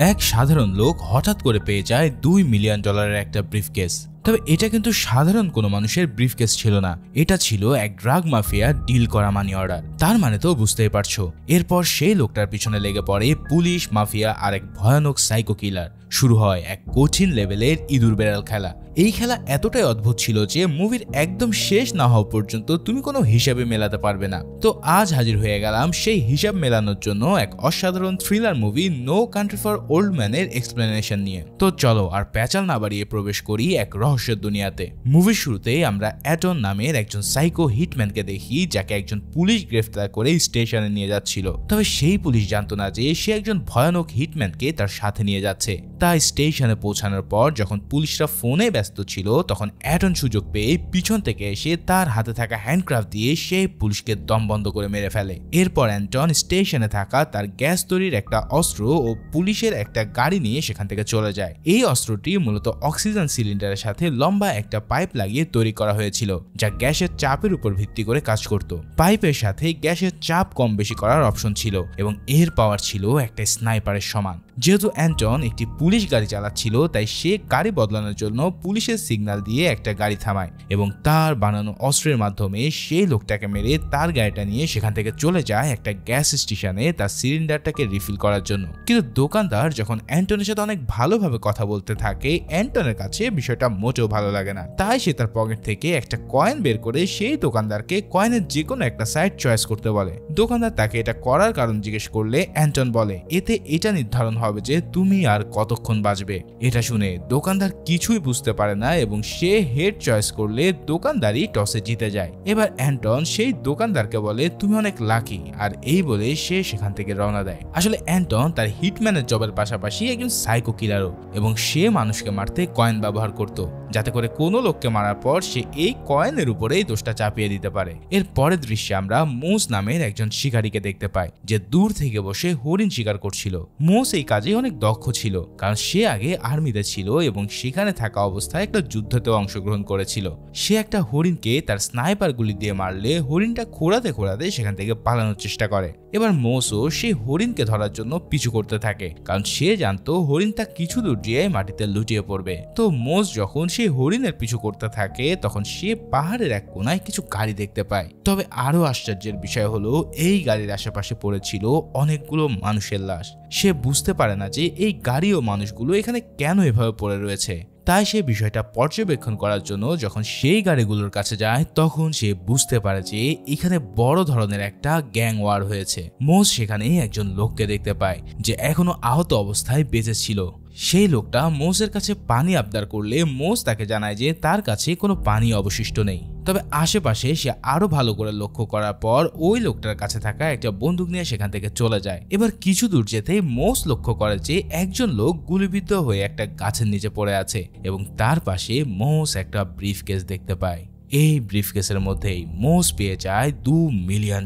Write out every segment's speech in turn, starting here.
এক সাধারণ লোক হঠাৎ করে পেয়ে যায় $2 মিলিয়ন একটা ব্রিফকেস। তবে এটা কিন্তু সাধারণ কোনো মানুষের ব্রিফকেস ছিল না, এটা ছিল এক ড্রাগ মাফিয়া ডিল করা মানি অর্ডার। তার মানে তো বুঝতেই পারছো। এরপর সেই লোকটার পিছনে লেগে পড়ে পুলিশ, মাফিয়া আর এক ভয়ানক সাইকো কিলার। শুরু হয় এক কঠিন লেভেলের ইঁদুর বেড়াল খেলা। এই খেলা এতটাই অদ্ভুত ছিল যে মুভির একদম শেষ না হওয়া পর্যন্ত তুমি কোনো হিসাবে মেলাতে পারবে না। তো আজ হাজির হয়ে গেলাম সেই হিসাব মেলানোর জন্য এক অসাধারণ thriller movie no country for old ম্যানের এক্সপ্লেনেশন নিয়ে। তো চলো আর প্যাচাল না বাড়িয়ে প্রবেশ করি এক রহস্যের দুনিয়াতে। মুভির শুরুতে আমরা অ্যাটন নামের একজন সাইকো হিটম্যানকে দেখি, যাকে একজন পুলিশ গ্রেফতার করে স্টেশনে নিয়ে যাচ্ছিল। তবে সেই পুলিশ জানতো না যে সে একজন ভয়ানক হিটম্যানকে তার সাথে নিয়ে যাচ্ছে। তাই স্টেশনে পৌঁছানোর পর যখন পুলিশরা ফোনে ব্যস্ত ছিল, তখন অ্যাটন সুযোগ পেয়ে পিছন থেকে এসে তার হাতে থাকা হ্যান্ডক্রাফট দিয়ে সে পুলিশকে দম বন্ধ করে মেরে ফেলে। এরপর অ্যান্টন স্টেশনে থাকা তার গ্যাস তৈরির একটা অস্ত্র ও পুলিশের একটা গাড়ি নিয়ে সেখান থেকে চলে যায়। এই অস্ত্রটি মূলত অক্সিজেন সিলিন্ডারের সাথে লম্বা একটা পাইপ লাগিয়ে তৈরি করা হয়েছিল, যা গ্যাসের চাপের উপর ভিত্তি করে কাজ করত। পাইপের সাথে গ্যাসের চাপ কম বেশি করার অপশন ছিল এবং এর পাওয়ার ছিল একটা স্নাইপারের সমান। যেহেতু অ্যান্টন একটি পুলিশ গাড়ি চালাচ্ছিল, তাই সে গাড়ি বদলানোর জন্য পুলিশের সিগন্যাল দিয়ে একটা গাড়ি থামায় এবং তার বানানো অস্ত্রের মাধ্যমে সেই লোকটাকে মেরে তার গাড়িটা নিয়ে সেখান থেকে চলে যায় একটা গ্যাস স্টেশনে তার সিলিন্ডারটাকে রিফিল করার জন্য। কিন্তু দোকানদার যখন অ্যান্টনের সাথে অনেক ভালোভাবে কথা বলতে থাকে, অ্যান্টনের কাছে বিষয়টা মোটেও ভালো লাগে না। তাই সে তার পকেট থেকে একটা কয়েন বের করে সেই দোকানদারকে কয়েনের যে কোনো একটা সাইড চয়েস করতে বলে। দোকানদার তাকে এটা করার কারণ জিজ্ঞেস করলে অ্যান্টন বলে, এতে এটা নির্ধারণ হবে যে তুমি আর কতক্ষণ বাঁচবে। এটা শুনে দোকানদার কিছুই বুঝতে পারে না এবং সে হেড চয়েস করলে দোকানদারই টসে জিতে যায়। এবার অ্যান্টন সেই দোকানদারকে বলে, তুমি অনেক লাকি, আর এই বলে সে সেখান থেকে রওনা দেয়। আসলে অ্যান্টন তার হিটম্যানের জবের পাশাপাশি একজন সাইকো কিলারও, এবং সে মানুষকে মারতে কয়েন ব্যবহার করত, যাতে করে কোনো লোককে মারার পর সে এই কয়েনের উপরেই দোষটা চাপিয়ে দিতে পারে। এর পরের দৃশ্যে আমরা মোস নামের একজন শিকারীকে দেখতে পাই, যে দূর থেকে বসে হরিণ শিকার করছিল। মোস এই কাজে অনেক দক্ষ ছিল, কারণ সে আগে আর্মিতে ছিল এবং সেখানে থাকা অবস্থায় একটা যুদ্ধতেও অংশগ্রহণ করেছিল। সে একটা হরিণকে তার স্নাইপার গুলি দিয়ে মারলে হরিণটা খোঁড়াতে খোঁড়াতে সেখান থেকে পালানোর চেষ্টা করে। এবার মোসও সেই হরিণকে ধরার জন্য পিছু করতে থাকে, কারণ সে জানতো হরিণটা কিছু দূর গিয়ে মাটিতে লুটিয়ে পড়বে। তো মোস যখন সেই হরিণের পিছু করতে থাকে, তখন সে পাহাড়ের এক কোনায় কিছু গাড়ি দেখতে পায়। তবে আরো আশ্চর্যের বিষয় হলো, এই গাড়ির আশেপাশে পড়েছিল অনেকগুলো মানুষের লাশ। সে বুঝতে পারে না যে এই গাড়ি ও মানুষগুলো এখানে কেন এভাবে পড়ে রয়েছে। তাই সে বিষয়টা পর্যবেক্ষণ করার জন্য যখন সেই গাড়িগুলোর কাছে যায়, তখন সে বুঝতে পারে যে এখানে বড় ধরনের একটা গ্যাং ওয়ার হয়েছে। মোস সেখানে একজন লোককে দেখতে পায় যে এখনো আহত অবস্থায় বেঁচে ছিল। সেই লোকটা মোসের কাছে পানি আবদার করলে মোস তাকে জানায় যে তার কাছে কোনো পানি অবশিষ্ট নেই। তবে আশেপাশে সে আরো ভালো করে লক্ষ্য করার পর ওই লোকটার কাছে থাকা একটা বন্দুক নিয়ে সেখান থেকে চলে যায়। এবার কিছু দূর যেতে মোস লক্ষ্য করে যে একজন লোক গুলিবিদ্ধ হয়ে একটা গাছের নিচে পড়ে আছে এবং তার পাশে মোস একটা ব্রিফকেস দেখতে পায়। এই ব্রিফকেসের মধ্যেই মোস পেয়ে যায় $2 মিলিয়ন।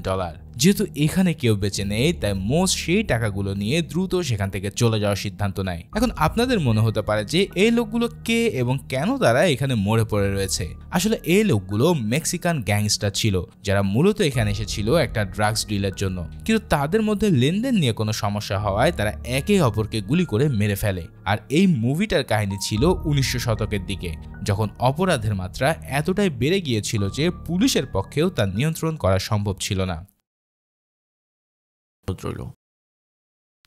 যেহেতু এখানে কেউ বেঁচে নেই, তাই মোস সেই টাকাগুলো নিয়ে দ্রুত সেখান থেকে চলে যাওয়ার সিদ্ধান্ত নেয়। এখন আপনাদের মনে হতে পারে যে এই লোকগুলো কে এবং কেন তারা এখানে মরে পড়ে রয়েছে। আসলে এই লোকগুলো মেক্সিকান গ্যাংস্টার ছিল, যারা মূলত এখানে এসেছিল একটা ড্রাগস ডিলের জন্য। কিন্তু তাদের মধ্যে লেনদেন নিয়ে কোনো সমস্যা হওয়ায় তারা একে অপরকে গুলি করে মেরে ফেলে। আর এই মুভিটার কাহিনী ছিল 1900 শতকের দিকে, যখন অপরাধের মাত্রা এতটাই বেড়ে গিয়েছিল যে পুলিশের পক্ষেও তা নিয়ন্ত্রণ করা সম্ভব ছিল না।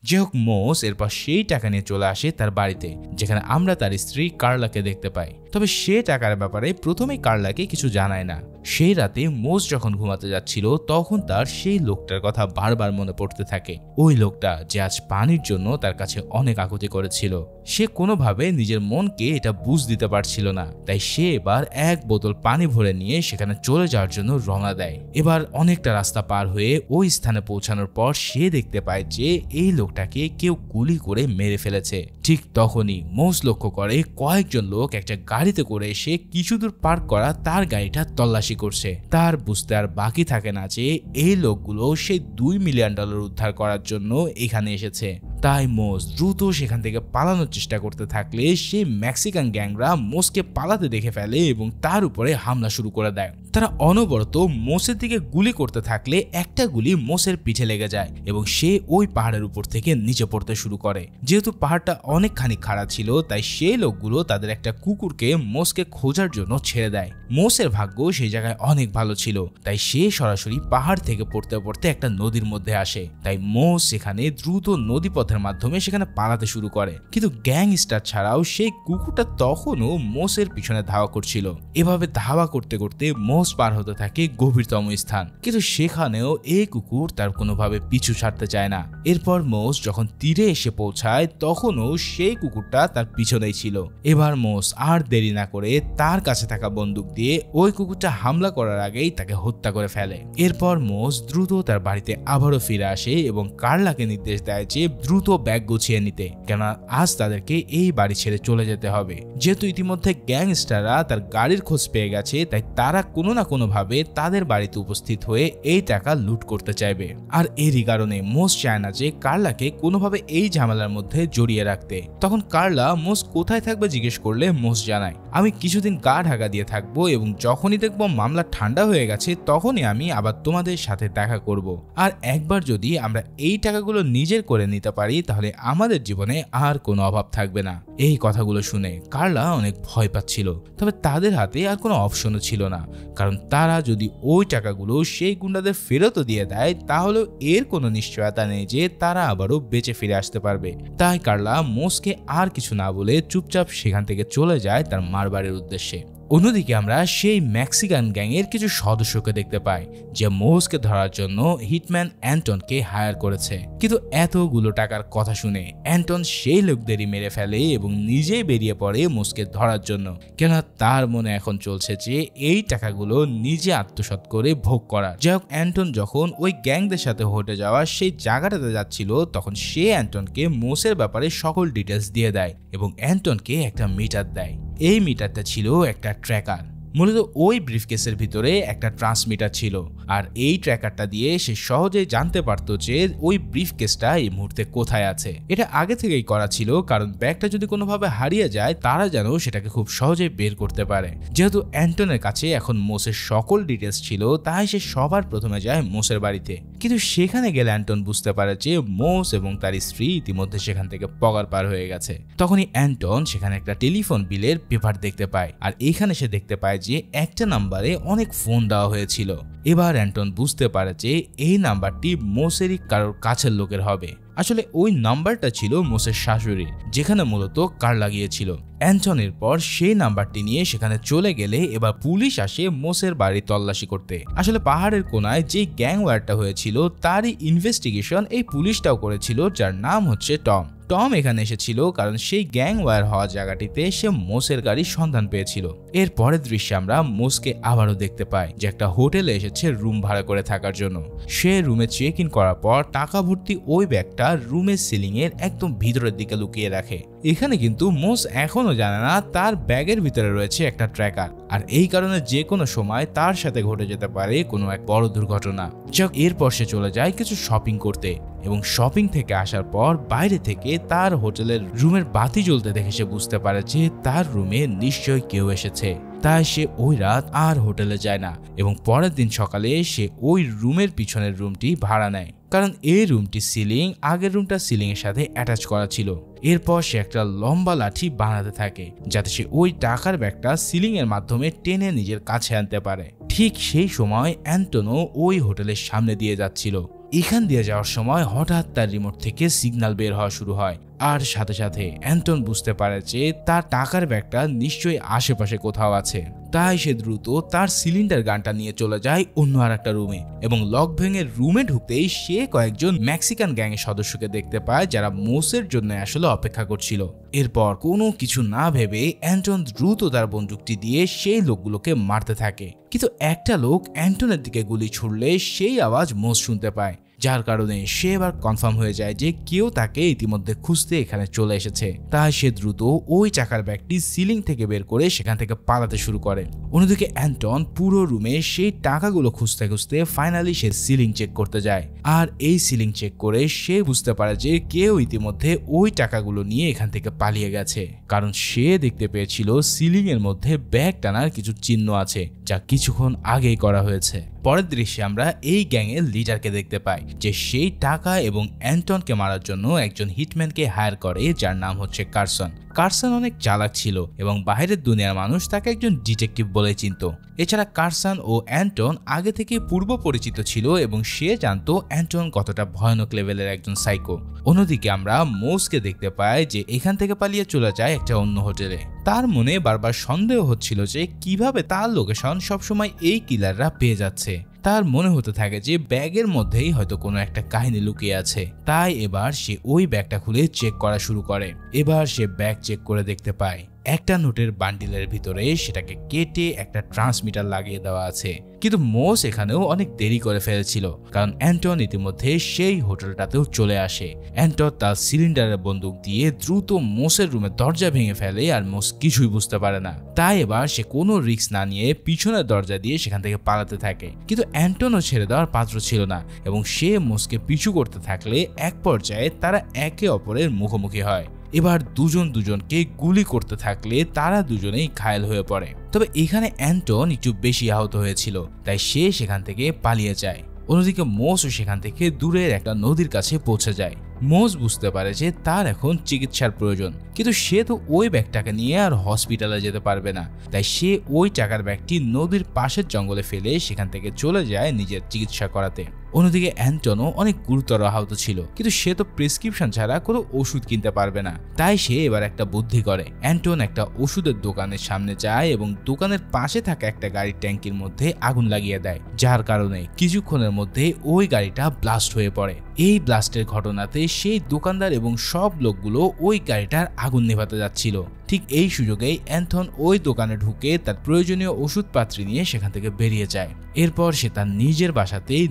যাই হোক, মোস এরপর সেই টাকা নিয়ে চলে আসে তার বাড়িতে, যেখানে আমরা তার স্ত্রী কার্লাকে দেখতে পাই। তবে সে টাকার ব্যাপারে প্রথমেই কার্লাকে কিছু জানায় না। সেই রাতে মোস যখন ঘুমাতে যাচ্ছিল, তখন তার সেই লোকটার কথা বারবার মনে পড়তে থাকে। ওই লোকটা যে আজ পানির জন্য তার কাছে অনেক আকুতি করেছিল। সে কোনোভাবে নিজের মনকে এটা বুঝ দিতে পারছিল না, তাই সে এবার এক বোতল পানি ভরে নিয়ে সেখানে চলে যাওয়ার জন্য রওনা দেয়। এবার অনেকটা রাস্তা পার হয়ে ওই স্থানে পৌঁছানোর পর সে দেখতে পায় যে এই লোকটাকে কেউ গুলি করে মেরে ফেলেছে। ঠিক তখনই মোস লক্ষ্য করে কয়েকজন লোক একটা গাড়িতে করে এসে কিছু দূর পার্ক করা তার গাড়িটা তল্লাশি করছে। তার বুঝতে আর বাকি থাকে না যে এই লোকগুলো সেই $2 মিলিয়ন উদ্ধার করার জন্য এখানে এসেছে। তাই মোস দ্রুত সেখান থেকে পালানোর চেষ্টা করতে থাকলে সেই মেক্সিকান গ্যাংরা মোসকে পালাতে দেখে ফেলে এবং তার উপরে হামলা শুরু করে দেয়। তারা অনবরত মোসের দিকে গুলি করতে থাকলে একটা গুলি মোসের পিঠে লেগে যায় এবং সে ওই পাহাড়ের উপর থেকে নিচে পড়তে শুরু করে। যেহেতু পাহাড়টা অনেকখানি খাড়া ছিল তাই সেই লোকগুলো তাদের একটা কুকুরকে মোসকে খোঁজার জন্য ছেড়ে দেয়। মোসের ভাগ্য সেই জায়গায় অনেক ভালো ছিল, তাই সে সরাসরি পাহাড় থেকে পড়তে পড়তে একটা নদীর মধ্যে আসে। তাই মোস সেখানে দ্রুত নদীপথের মাধ্যমে সেখানে পালাতে শুরু করে। কিন্তু গ্যাংস্টার ছাড়াও সেই কুকুরটা তখনও মোসের পিছনে ধাওয়া করছিল। এভাবে ধাওয়া করতে করতে মোস পার হতে থাকে গভীরতম স্থান, কিন্তু সেখানেও এই কুকুর তার কোনোভাবে পিছু ছাড়তে চায় না। এরপর মোস যখন তীরে এসে পৌঁছায় তখনও সেই কুকুরটা তার পিছনেই ছিল। এবার মোস আর দেরি না করে তার কাছে থাকা বন্দুক দিয়ে ওই কুকুরটা হামলা করার আগেই তাকে হত্যা করে ফেলে। এরপর মোস দ্রুত তার বাড়িতে আবারও ফিরে আসে এবং কার্লাকে নির্দেশ দেয় যে দ্রুত ব্যাগ গুছিয়ে নিতে, কেননা আজ তাদেরকে এই বাড়ি ছেড়ে চলে যেতে হবে। যেহেতু ইতিমধ্যে গ্যাংস্টাররা তার গাড়ির খোঁজ পেয়ে গেছে তাই তারা কোনো না কোনোভাবে তাদের বাড়িতে উপস্থিত হয়ে এই টাকা লুট করতে চাইবে। আর এরই কারণে মোস চায় না যে কার্লাকে কোনোভাবে এই ঝামেলার মধ্যে জড়িয়ে রাখতে। তখন কার্লা মোস কোথায় থাকবে জিজ্ঞেস করলে মোস জানায়, আমি কিছুদিন গা ঢাকা দিয়ে থাকবো এবং যখনই দেখবো মামলা ঠান্ডা হয়ে গেছে তখনই আমি আবার তোমাদের সাথে দেখা করব। আর একবার যদি আমরা এই টাকাগুলো নিজের করে নিতে পারি তাহলে আমাদের জীবনে আর কোনো অভাব থাকবে না। এই কথাগুলো শুনে কার্লা অনেক ভয় পাচ্ছিল, তবে তাদের হাতে আর কোনো অপশনও ছিল না, কারণ তারা যদি ওই টাকাগুলো সেই গুন্ডাদের ফেরতও দিয়ে দেয় তাহলেও এর কোনো নিশ্চয়তা নেই যে তারা আবারও বেঁচে ফিরে আসতে পারবে। তাই কার্লা মোসকে আর কিছু না বলে চুপচাপ সেখান থেকে চলে যায় তার মার বাড়ির উদ্দেশ্যে। অন্যদিকে আমরা সেই মেক্সিকান গ্যাংয়ের কিছু সদস্যকে দেখতে পাই যে মোসকে ধরার জন্য হিটম্যান অ্যান্টনকে হায়ার করেছে। কিন্তু এতগুলো টাকার কথা শুনে অ্যান্টন সেই লোকদেরই মেরে ফেলে এবং নিজেই বেরিয়ে পড়ে মোসকে ধরার জন্য, কেননা তার মনে এখন চলছে যে এই টাকাগুলো নিজে আত্মসাৎ করে ভোগ করার। যাই হোক, অ্যান্টন যখন ওই গ্যাংদের সাথে হোটে যাওয়া সেই জায়গাটাতে যাচ্ছিল তখন সে অ্যান্টনকে মোসের ব্যাপারে সকল ডিটেলস দিয়ে দেয় এবং অ্যান্টনকে একটা মিটার দেয়। এই মিটারটা ছিল একটা ট্র্যাকার। মূলত ওই ব্রিফকেসের ভিতরে একটা ট্রান্সমিটার ছিল, আর এই ট্র্যাকারটা দিয়ে সে সহজেই জানতে পারতো যে ওই ব্রিফকেসটা এই মুহূর্তে কোথায় আছে। এটা আগে থেকেই করা ছিল, কারণ ব্যাগটা যদি কোনোভাবে হারিয়ে যায় তারা যেন সেটাকে খুব সহজেই বের করতে পারে। যেহেতু অ্যান্টনের কাছে এখন মোসের সকল ডিটেলস ছিল তাই সে সবার প্রথমে যায় মোসের বাড়িতে। কিন্তু সেখানে গেলে অ্যান্টন বুঝতে পারে যে মোস এবং তার স্ত্রী ইতিমধ্যে সেখান থেকে পগার পার হয়ে গেছে। তখনই অ্যান্টন সেখানে একটা টেলিফোন বিলের পেপার দেখতে পায়, আর এখানে সে দেখতে পায় যে একটা নাম্বারে অনেক ফোন দেওয়া হয়েছিল। এবার অ্যান্টন বুঝতে পারে যে এই নাম্বারটি মোসেরই কারোর কাছের লোকের হবে। আসলে ওই নাম্বারটা ছিল মোসের শাশুড়ি, যেখানে মূলত কার লাগিয়েছিল। অ্যান্টনের পর সেই নাম্বারটি নিয়ে সেখানে চলে গেলে এবার পুলিশ আসে মোসের বাড়ি তল্লাশি করতে। আসলে পাহাড়ের কোনায় যে গ্যাং ওয়ারটা হয়েছিল তারই ইনভেস্টিগেশন এই পুলিশটাও করেছিল, যার নাম হচ্ছে টম। টম এখানে এসেছিল কারণ সেই গ্যাং ওয়ার হওয়া জায়গাটিতে সে মোসের গাড়ির সন্ধান পেয়েছিল। এর পরের দৃশ্যে আমরা মোসকে আবারও দেখতে পাই যে একটা হোটেলে এসেছে রুম ভাড়া করে থাকার জন্য। সে রুমে চেক ইন করার পর টাকা ভর্তি ওই ব্যাগটা রুমের সিলিং এর একদম ভিতরের দিকে লুকিয়ে রাখে। এখানে কিন্তু মোস এখনো জানে না তার ব্যাগের ভিতরে রয়েছে একটা ট্র্যাকার, আর এই কারণে যে কোনো সময় তার সাথে ঘটে যেতে পারে কোনো এক বড় দুর্ঘটনা। যাক, এরপর সে চলে যায় কিছু শপিং করতে এবং শপিং থেকে আসার পর বাইরে থেকে তার হোটেলের রুমের বাতি জ্বলতে দেখে সে বুঝতে পারে যে তার রুমে নিশ্চয়ই কেউ এসেছে। তাই সে ওই রাত আর হোটেলে যায় না এবং পরের দিন সকালে সে ওই রুমের পিছনের রুমটি ভাড়া নেয়, কারণ এই রুমটি সিলিং আগের রুমটা সিলিং এর সাথে অ্যাটাচ করা ছিল। এরপর সে একটা লম্বা লাঠি বানাতে থাকে যাতে সে ওই টাকার ব্যাগটা সিলিং এর মাধ্যমে টেনে নিজের কাছে আনতে পারে। ঠিক সেই সময় অ্যান্টনও ওই হোটেলের সামনে দিয়ে যাচ্ছিল। এখান দিয়ে যাওয়ার সময় হঠাৎ তার রিমোট থেকে সিগন্যাল বের হওয়া শুরু হয়, আর সাথে সাথে অ্যান্টন বুঝতে পারে যে তার টাকার ব্যাগটা নিশ্চয়ই আশেপাশে কোথাও আছে। তাই সে দ্রুত তার সিলিন্ডার গানটা নিয়ে চলে যায় অন্য আর একটা রুমে এবং লক ভেঙে রুমে ঢুকতেই সে কয়েকজন মেক্সিকান গ্যাংয়ের সদস্যকে দেখতে পায় যারা মোসের জন্য আসলে অপেক্ষা করছিল। এরপর কোনো কিছু না ভেবে অ্যান্টন দ্রুত তার বন্দুকটি দিয়ে সেই লোকগুলোকে মারতে থাকে, কিন্তু একটা লোক অ্যান্টনের দিকে গুলি ছুড়লে সেই আওয়াজ মোস শুনতে পায়। যার কারণে সে এবার কনফার্ম হয়ে যায় যে কেউ তাকে ইতিমধ্যে খুঁজতে এখানে চলে এসেছে। তাই সে দ্রুত ওই টাকার ব্যাগটি সিলিং থেকে বের করে সেখান থেকে পালাতে শুরু করে। অন্যদিকে অ্যান্টন পুরো রুমে সেই টাকাগুলো খুঁজতে খুঁজতে ফাইনালি সে সিলিং চেক করতে যায়। আর এই সিলিং চেক করে সে বুঝতে পারে যে কেউ ইতিমধ্যে ওই টাকাগুলো নিয়ে এখান থেকে পালিয়ে গেছে, কারণ সে দেখতে পেয়েছিল সিলিং এর মধ্যে ব্যাগ টানার কিছু চিহ্ন আছে যা কিছুক্ষণ আগেই করা হয়েছে। পরের দৃশ্যে আমরা এই গ্যাংয়ের লিডারকে দেখতে পাই যে সেই টাকা এবং অ্যান্টনকে মারার জন্য একজন হিটম্যানকে হায়ার করে যার নাম হচ্ছে কার্সন। কার্সন অনেক চালাক ছিল এবং বাইরের দুনিয়ার মানুষ তাকে একজন ডিটেকটিভ বলে চিনত। এছাড়া কার্সন ও অ্যান্টন আগে থেকে পূর্ব পরিচিত ছিল এবং সে জানতো অ্যান্টন কতটা ভয়ানক লেভেলের একজন সাইকো। অন্যদিকে আমরা মোসকে দেখতে পাই যে এখান থেকে পালিয়ে চলে যায় একটা অন্য হোটেলে। তার মনে বারবার সন্দেহ হচ্ছিল যে কিভাবে তার লোকেশন সবসময় এই কিলাররা পেয়ে যাচ্ছে। তার মনে হতে থাকে যে ব্যাগের মধ্যেই হয়তো কোনো একটা কাহিনী লুকিয়ে আছে। তাই এবার সে ওই ব্যাগটা খুলে চেক করা শুরু করে। এবার সে ব্যাগ চেক করে দেখতে পায় একটা নোটের বান্ডিলের ভিতরে সেটাকে কেটে একটা ট্রান্সমিটার লাগিয়ে দেওয়া আছে। কিন্তু মোস এখানেও অনেক দেরি করে ফেলেছিল, কারণ অ্যান্টন ইতিমধ্যে সেই হোটেলটাতেও চলে আসে। অ্যান্টন তার সিলিন্ডারের বন্দুক দিয়ে দ্রুত মোসের রুমে দরজা ভেঙে ফেলে আর মোস কিছুই বুঝতে পারে না। তাই এবার সে কোনো রিস্ক না নিয়ে পিছনের দরজা দিয়ে সেখান থেকে পালাতে থাকে। কিন্তু অ্যান্টনও ছেড়ে দেওয়ার পাত্র ছিল না এবং সে মোসকে পিছু করতে থাকলে এক পর্যায়ে তারা একে অপরের মুখোমুখি হয়। এবার দুজনকে গুলি করতে থাকলে তারা দুজনেই ঘায়েল হয়ে পড়ে। তবে এখানে অ্যান্টন একটু বেশি আহত হয়েছিল, তাই সে সেখান থেকে পালিয়ে যায়। অন্যদিকে মোসও সেখান থেকে দূরের একটা নদীর কাছে পৌঁছে যায়। মোস বুঝতে পারে যে তার এখন চিকিৎসার প্রয়োজন, কিন্তু সে তো ওই ব্যাগটাকে নিয়ে আর হসপিটালে যেতে পারবে না। তাই সে ওই টাকার ব্যাগটি নদীর পাশের জঙ্গলে ফেলে সেখান থেকে চলে যায় নিজের চিকিৎসা করাতে। অন্যদিকে অ্যান্টনও অনেক গুরুতর আহত ছিল, কিন্তু সে তো প্রেসক্রিপশন ছাড়া কোনো ওষুধ কিনতে পারবে না। তাই সে এবার একটা বুদ্ধি করে। অ্যান্টন একটা ওষুধের দোকানের সামনে যায় এবং দোকানের পাশে থাকা একটা গাড়ির ট্যাঙ্কির মধ্যে আগুন লাগিয়ে দেয়, যার কারণে কিছুক্ষণের মধ্যে ওই গাড়িটা ব্লাস্ট হয়ে পড়ে। এই ব্লাস্টের ঘটনাতে সেই দোকানদার এবং সব লোকগুলো ওই গাড়িটার আগুন নেভাতে যাচ্ছিল। ঠিক এই সুযোগেই অ্যান্টন ওই দোকানে ঢুকে তার প্রয়োজনীয় ওষুধপাত্রী নিয়ে সেখান থেকে বেরিয়ে যায়। এরপর সে তার নিজের বাসাতেই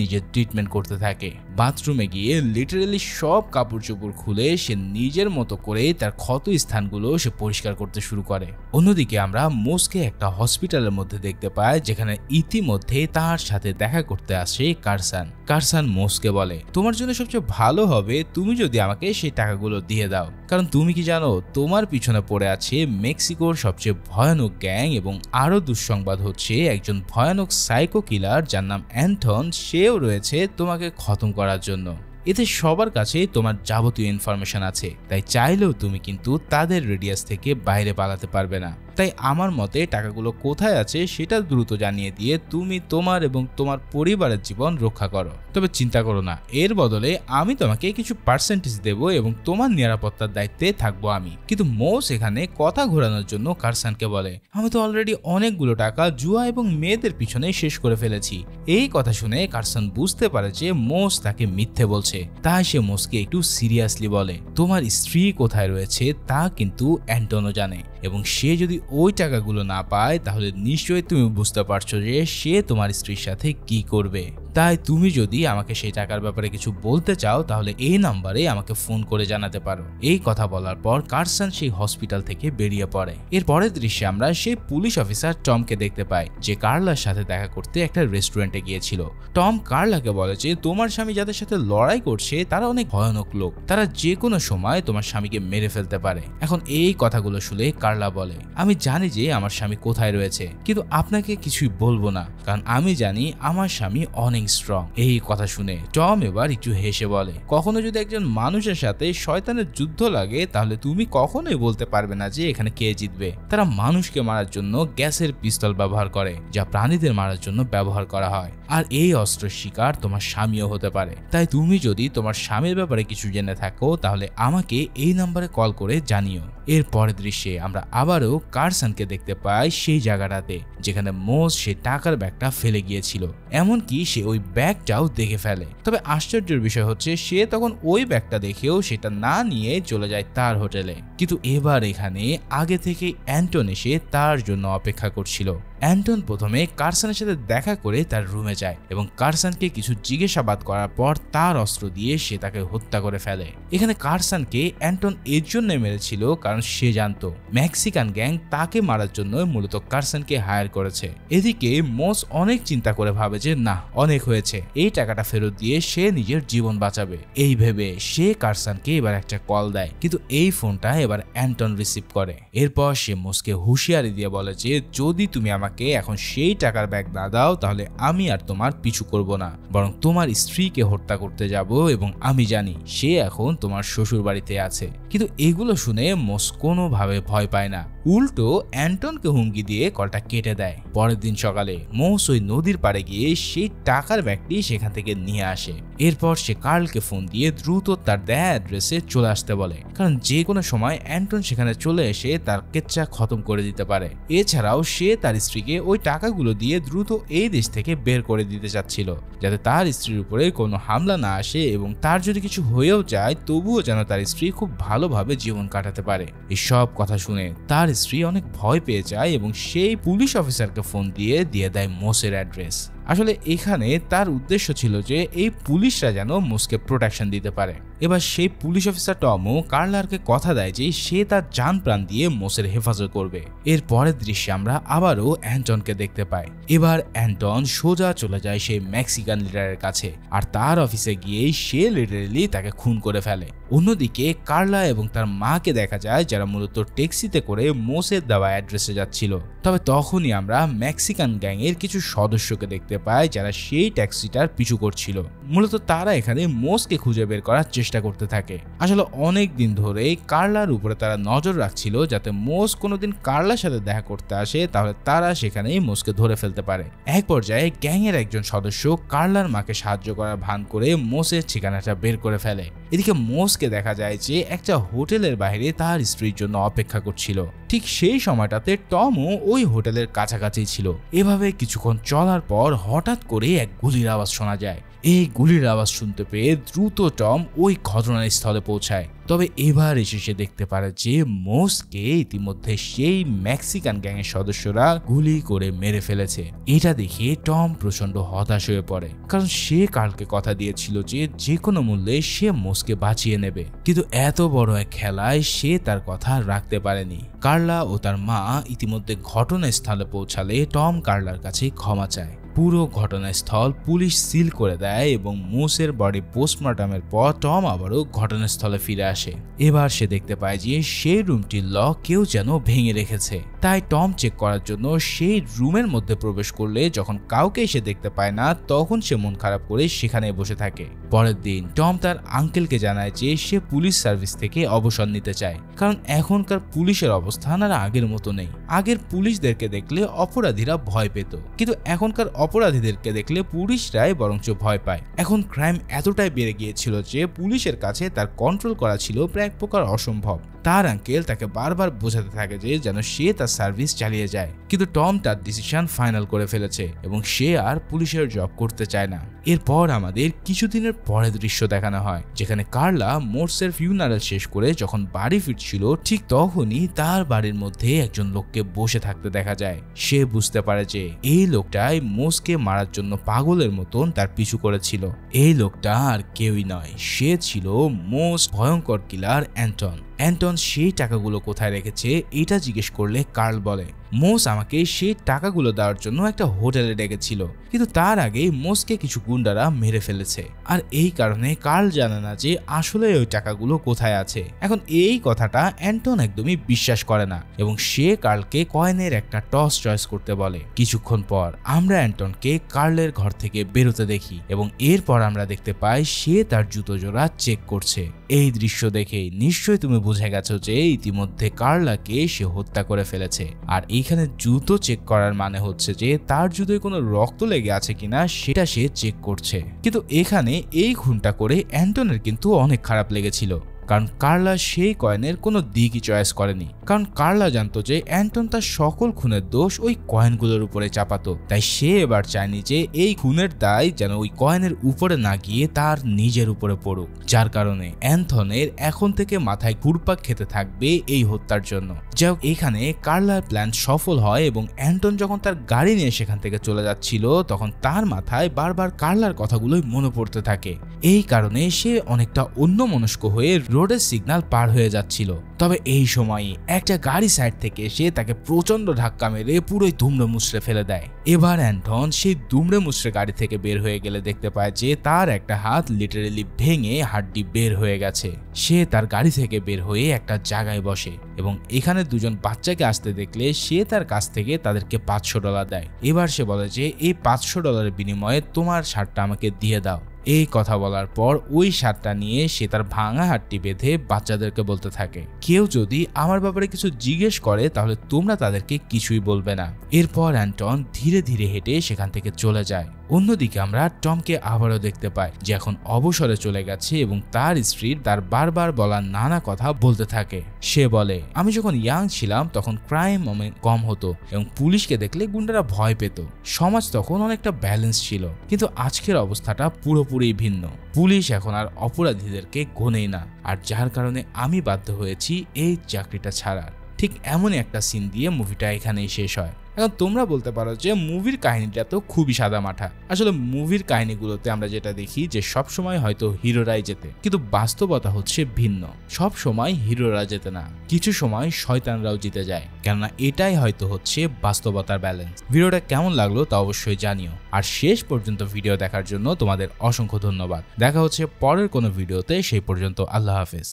নিজের ট্রিটমেন্ট করতে থাকে। বাথরুমে গিয়ে লিটারালি সব কাপড় চোপড় খুলে সে নিজের মতো করে তার ক্ষত স্থানগুলো সে পরিষ্কার করতে শুরু করে। অন্যদিকে আমরা মোসকে একটা হসপিটালের মধ্যে দেখতে পাই, যেখানে ইতিমধ্যে তার সাথে দেখা করতে আসে কার্সন। কার্সন মোসকে বলে, তোমার জন্য সবচেয়ে ভালো হবে তুমি যদি আমাকে সেই টাকাগুলো দিয়ে দাও, কারণ তুমি কি জানো তোমার পিছনে পড়ে আছে মেক্সিকোর সবচেয়ে ভয়ানক গ্যাং এবং আরো দুঃসংবাদ হচ্ছে একজন ভয়ানক সাইকো কিলার যার নাম অ্যান্টন, সেও রয়েছে তোমাকে খতম করার জন্য। এতে সবার কাছে তোমার যাবতীয় ইনফরমেশন আছে, তাই চাইলেও তুমি কিন্তু তাদের রেডিয়াস থেকে বাইরে পালাতে পারবে না। তাই আমার মতে টাকাগুলো কোথায় আছে সেটা দ্রুত জানিয়ে দিয়ে তুমি তোমার এবং তোমার পরিবারের জীবন রক্ষা করো। তবে চিন্তা করো না, এর বদলে আমি তোমাকে কিছু পার্সেন্টেজ দেবো এবং তোমার নিরাপত্তার দায়িত্বে থাকবো আমি। কিন্তু মোস এখানে কথা ঘোরানোর জন্য কার্সনকে বলে, আমি তো অলরেডি অনেকগুলো টাকা জুয়া এবং মেয়েদের পিছনে শেষ করে ফেলেছি। এই কথা শুনে কার্সন বুঝতে পারে যে মোস তাকে মিথ্যে বলছে। তাই সে মোসকে একটু সিরিয়াসলি বলে, তোমার স্ত্রী কোথায় রয়েছে তা কিন্তু অ্যান্টনও জানে এবং সে যদি ওই টাকাগুলো না পায় তাহলে নিশ্চয়ই তুমি বুঝতে পারছো যে সে তোমার স্ত্রীর সাথে কি করবে। তাই তুমি যদি আমাকে সেই টাকার ব্যাপারে কিছু বলতে চাও তাহলে এই নাম্বারে আমাকে ফোন করে জানাতে পারো। এই কথা বলার পর কার্সন সেই হসপিটাল থেকে বেরিয়ে পড়ে। এর পরের দৃশ্যে আমরা সেই পুলিশ অফিসার টমকে দেখতে পাই, যে কার্লার সাথে দেখা করতে একটা রেস্টুরেন্টে গিয়েছিল। টম কার্লাকে বলে যে তোমার স্বামী যাদের সাথে লড়াই করছে তারা অনেক ভয়ানক লোক, তারা যে কোনো সময় তোমার স্বামীকে মেরে ফেলতে পারে। এখন এই কথাগুলো শুনে কার্লা বলে, আমি জানি যে আমার স্বামী কোথায় রয়েছে, কিন্তু আপনাকে কিছুই বলবো না, কারণ আমি জানি আমার স্বামী অনেক স্ট্রং। এই কথা শুনে টম এবার একটু হেসে বলে, কখনো যদি একজন মানুষের সাথে শয়তানের যুদ্ধ লাগে তাহলে তুমি কখনোই বলতে পারবে না যে এখানে কে জিতবে। তারা মানুষকে মারার জন্য গ্যাসের পিস্তল ব্যবহার করে, যা প্রাণীদের মারার জন্য ব্যবহার করা হয়, আর এই অস্ত্রের শিকার তোমার স্বামীও হতে পারে। তাই তুমি যদি তোমার স্বামীর ব্যাপারে কিছু জেনে থাকো তাহলে আমাকে এই নাম্বারে কল করে জানিও। এর পরের দৃশ্যে আমরা আবারও কার্সনকে দেখতে পাই সেই জায়গাটাতে যেখানে মোস সে টাকার ব্যাগটা ফেলে গিয়েছিল, এমনকি সে ওই ব্যাগটাও দেখে ফেলে। তবে আশ্চর্যের বিষয় হচ্ছে সে তখন ওই ব্যাগটা দেখেও সেটা না নিয়ে চলে যায় তার হোটেলে। কিন্তু এবার এখানে আগে থেকে অ্যান্টন এসে তার জন্য অপেক্ষা করছিল। অ্যান্টন প্রথমে কারসনের সাথে দেখা করে তার রুমে যায় এবং কারসনকে কিছু জিজ্ঞাসাবাদ করার পর তার অস্ত্র দিয়ে সে তাকে হত্যা করে ফেলে। এখানে কারসনকে অ্যান্টন এর জন্য মেরেছিল কারণ সে জানতো মেক্সিকান গ্যাং তাকে মারার জন্য মূলত কারসনকে হায়ার করেছে। এদিকে মোস অনেক চিন্তা করে ভাবে যে না, অনেক হয়েছে, এই টাকাটা ফেরত দিয়ে সে নিজের জীবন বাঁচাবে। এই ভেবে সে কারসনকে এবার একটা কল দেয়, কিন্তু এই ফোনটা এবার অ্যান্টন রিসিভ করে। এরপর সে মোসকে হুঁশিয়ারি দিয়ে বলে যে যদি তুমি আমাকে এখন সেই টাকার ব্যাগ না দাও তাহলে আমি আর তোমার পিছু করব না, বরং তোমার স্ত্রীকে হত্যা করতে যাব এবং আমি জানি সে এখন তোমার শ্বশুর বাড়িতে আছে। কিন্তু এগুলো শুনে মোস কোনোভাবে ভয় পায় না, উল্টো অ্যান্টনকে হুমকি দিয়ে কলটা কেটে দেয়। পরের দিন সকালে মোস ওই নদীর পাড়ে গিয়ে সেই টাকার ব্যাগটি সেখান থেকে নিয়ে আসে। এরপর সে কার্লকে ফোন দিয়ে দ্রুত তার দেয়া অ্যাড্রেসে চলে আসতে বলে, কারণ যে কোনো সময় অ্যান্টন সেখানে চলে এসে তার কেচ্চা খতম করে দিতে পারে। এছাড়াও সে তার স্ত্রীকে ওই টাকাগুলো দিয়ে দ্রুত এই দেশ থেকে বের করে দিতে চাচ্ছিল, যাতে তার স্ত্রীর উপরে কোনো হামলা না আসে এবং তার যদি কিছু হয়েও যায় তবুও যেন তার স্ত্রী খুব ভালোভাবে জীবন কাটাতে পারে। এই সব কথা শুনে তার স্ত্রী অনেক ভয় পেয়ে যায় এবং সেই পুলিশ অফিসারকে ফোন দিয়ে দেয় মোসের অ্যাড্রেস। আসলে এখানে তার উদ্দেশ্য ছিল যে এই পুলিশরা যেন মোসকে প্রোটেকশন দিতে পারে। এবার সেই পুলিশ অফিসার টমও কার্লারকে কথা দেয় যে সে তার জান প্রাণ দিয়ে মোসের হেফাজত করবে। এর পরের দৃশ্যে আমরা আবারও অ্যান্টনকে দেখতে পাই। এবার অ্যান্টন সোজা চলে যায় সেই মেক্সিকান লিডারের কাছে আর তার অফিসে গিয়েই সে লিটারেলি তাকে খুন করে ফেলে। অন্যদিকে কার্লা এবং তার মাকে দেখা যায় যারা মূলত ট্যাক্সিতে করে মোসের দেওয়া অ্যাড্রেসে যাচ্ছিল। তবে তখনই আমরা মেক্সিকান গ্যাংয়ের কিছু সদস্যকে দেখতে পাই যারা সেই ট্যাক্সিটার পিছু করছিল। মূলত তারা এখানে মোসকে খুঁজে বের করার চেষ্টা করতে থাকে। আসলে অনেক দিন ধরে কার্লার উপরে তারা নজর রাখছিল যাতে মোস কোনোদিন কার্লার সাথে দেখা করতে আসে তাহলে তারা সেখানেই মোসকে ধরে ফেলতে পারে। এক পর্যায়ে গ্যাংয়ের একজন সদস্য কার্লার মাকে সাহায্য করার ভান করে মোসের ঠিকানাটা বের করে ফেলে। এদিকে মোসকে দেখা যায় যে একটা হোটেলের বাইরে তার স্ত্রীর জন্য অপেক্ষা করছিল। ঠিক সেই সময়টাতে টমও ওই হোটেলের কাছাকাছি ছিল। এভাবে কিছুক্ষণ চলার পর হঠাৎ করে এক গুলির আওয়াজ শোনা যায়। এই গুলির আওয়াজ শুনতে পেয়ে দ্রুত টম ওই ঘটনাস্থলে পৌঁছায়। তবে এবার এসে সে দেখতে পারে যে মোসকে ইতিমধ্যে সেই মেক্সিকান গ্যাংয়ের সদস্যরা গুলি করে মেরে ফেলেছে। এটা দেখে টম প্রচন্ড হতাশ হয়ে পড়ে, কারণ সে কার্লকে কথা দিয়েছিল যে যে কোনো মূল্যে সে মোসকে বাঁচিয়ে নেবে। কিন্তু এত বড় এক খেলায় সে তার কথা রাখতে পারেনি। কার্লা ও তার মা ইতিমধ্যে ঘটনাস্থলে পৌঁছালে টম কার্লার কাছে ক্ষমা চায়। পুরো ঘটনাস্থল পুলিশ সিল করে দেয় এবং মোসের বডি পোস্টমর্টমের পর টম আবারও ঘটনাস্থলে ফিরে আসে। এবার সে দেখতে পায় যে সেই রুমটির লক কেউ যেন ভেঙে রেখেছে। তাই টম চেক করার জন্য সেই রুমের মধ্যে প্রবেশ করলে যখন কাউকে সে দেখতে পায় না তখন সে মন খারাপ করে সেখানে বসে থাকে। পরের দিন টম তার আঙ্কেলকে জানায় যে সে পুলিশ সার্ভিস থেকে অবসর নিতে চায়, কারণ এখনকার পুলিশের অবস্থান আর আগের মতো নেই। আগের পুলিশদেরকে দেখলে অপরাধীরা ভয় পেত, কিন্তু এখনকার অপরাধীদেরকে দেখলে পুলিশরাই বরঞ্চ ভয় পায়। এখন ক্রাইম এতটাই বেড়ে গিয়েছিল যে পুলিশের কাছে তার কন্ট্রোল করা ছিল প্রায় এক প্রকার অসম্ভব। তার আঙ্কেল তাকে বারবার বোঝাতে থাকে যে যেন সে তার সার্ভিস চালিয়ে যায়, কিন্তু টম তার ডিসিশন ফাইনাল করে ফেলেছে এবং সে আর পুলিশের জব করতে চায় না। এরপর আমাদের কিছুদিনের পরের দৃশ্য দেখানো হয়, যেখানে কার্লা মোসের ফিউনারাল শেষ করে যখন বাড়ি ফিরছিল ঠিক তখনই তার বাড়ির মধ্যে একজন লোককে বসে থাকতে দেখা যায়। সে বুঝতে পারে যে এই লোকটাই মোসকে মারার জন্য পাগলের মতন তার পিছু করেছিল। এই লোকটা আর কেউই নয়, সে ছিল মোস্ট ভয়ঙ্কর কিলার অ্যান্টন। অ্যান্টন সেই টাকাগুলো কোথায় রেখেছে এটা জিজ্ঞেস করলে কার্ল বলে মোস আমাকে সেই টাকাগুলো দেওয়ার জন্য একটা হোটেলে ডেকেছিল, কিন্তু তার আগে মোসকে কিছু গুন্ডারা মেরে ফেলেছে। আর এই কারণে কার্ল জানে না যে আসলে ওই টাকাগুলো কোথায় আছে। এখন এই কথাটা অ্যান্টন একদমই বিশ্বাস করে না এবং সে কার্লকে কয়েনের একটা টস চয়েস করতে বলে। কিছুক্ষণ পর আমরা অ্যান্টনকে কার্লের ঘর থেকে বেরোতে দেখি এবং এরপর আমরা দেখতে পাই সে তার জুতো জোড়া চেক করছে। এই দৃশ্য দেখে নিশ্চয়ই তুমি বুঝে গেছো যে ইতিমধ্যে কার্লাকে সে হত্যা করে ফেলেছে। আর এইখানে জুতো চেক করার মানে হচ্ছে যে তার জুতোয় কোনো রক্ত লেগে আছে কিনা সেটা সে চেক করছে। কিন্তু এখানে এই খুনটা করে অ্যান্টনের কিন্তু অনেক খারাপ লেগেছিল, কারণ কার্লা সেই কয়েনের কোনো দিকই চয়েস করেনি। কারণ কার্লা জানতো যে অ্যান্টন তার সকল খুনের দোষ ওই কয়েনগুলোর উপরে চাপাতো, তাই সে এবার চায়নি যে এই খুনের দায় যেন ওই কয়েনের উপরে না গিয়ে তার নিজের উপরে পড়ুক, যার কারণে অ্যান্থনের এখন থেকে মাথায় ঘুরপাক খেতে থাকবে এই হত্যার জন্য। যাই হোক, এখানে কার্লার প্ল্যান সফল হয় এবং অ্যান্টন যখন তার গাড়ি নিয়ে সেখান থেকে চলে যাচ্ছিল তখন তার মাথায় বারবার কার্লার কথাগুলোই মনে পড়তে থাকে। এই কারণে সে অনেকটা অন্যমনস্ক হয়ে রোডের সিগন্যাল পার হয়ে যাচ্ছিল। তবে এই সময় একটা গাড়ি সাইড থেকে এসে তাকে প্রচন্ড ধাক্কা মেরে পুরোই দুমড়ে মুচড়ে ফেলে দেয়। এবার অ্যান্টন সেই দুমড়ে মুচড়ে গাড়ি থেকে বের হয়ে গেলে দেখতে পায় যে তার একটা হাত লিটারেলি ভেঙে হাড্ডি বের হয়ে গেছে। সে তার গাড়ি থেকে বের হয়ে একটা জায়গায় বসে এবং এখানে দুজন বাচ্চাকে আসতে দেখলে সে তার কাছ থেকে তাদেরকে $500 দেয়। এবার সে বলে যে এই $500 বিনিময়ে তোমার শার্টটা আমাকে দিয়ে দাও। এই কথা বলার পর ওই শার্টটা নিয়ে সে তার ভাঙা হাতটি বেঁধে বাচ্চাদেরকে বলতে থাকে, কেউ যদি আমার ব্যাপারে কিছু জিজ্ঞেস করে তাহলে তোমরা তাদেরকে কিছুই বলবে না। এরপর অ্যান্টন ধীরে ধীরে হেঁটে সেখান থেকে চলে যায়। অন্যদিকে আমরা টমকে আবারও দেখতে পাই যে এখন অবসরে চলে গেছে এবং তার স্ত্রীর তার বারবার বলা নানা কথা বলতে থাকে। সে বলে, আমি যখন ইয়াং ছিলাম তখন ক্রাইম কম হতো এবং পুলিশকে দেখলে গুন্ডারা ভয় পেত। সমাজ তখন অনেকটা ব্যালেন্স ছিল, কিন্তু আজকের অবস্থাটা পুরোপুরি ভিন্ন। পুলিশ এখন আর অপরাধীদেরকে গোনেই না, আর যার কারণে আমি বাধ্য হয়েছি এই চাকরিটা ছাড়ার। ঠিক এমনই একটা সিন দিয়ে মুভিটা এখানেই শেষ হয়। এখন তোমরা বলতে পারো যে মুভির কাহিনীটা তো খুবই সাদামাঠা। আসলে মুভির কাহিনীগুলোতে আমরা যেটা দেখি যে সব সময় হয়তো হিরোরাই জেতে, কিন্তু বাস্তবতা হচ্ছে ভিন্ন। সব সময় হিরোরা জেতে না, কিছু সময় শয়তানরাও জিতে যায়, কেননা এটাই হয়তো হচ্ছে বাস্তবতার ব্যালেন্স। ভিডিওটা কেমন লাগলো তা অবশ্যই জানিও, আর শেষ পর্যন্ত ভিডিও দেখার জন্য তোমাদের অসংখ্য ধন্যবাদ। দেখা হচ্ছে পরের কোনো ভিডিওতে, সেই পর্যন্ত আল্লাহ হাফেজ।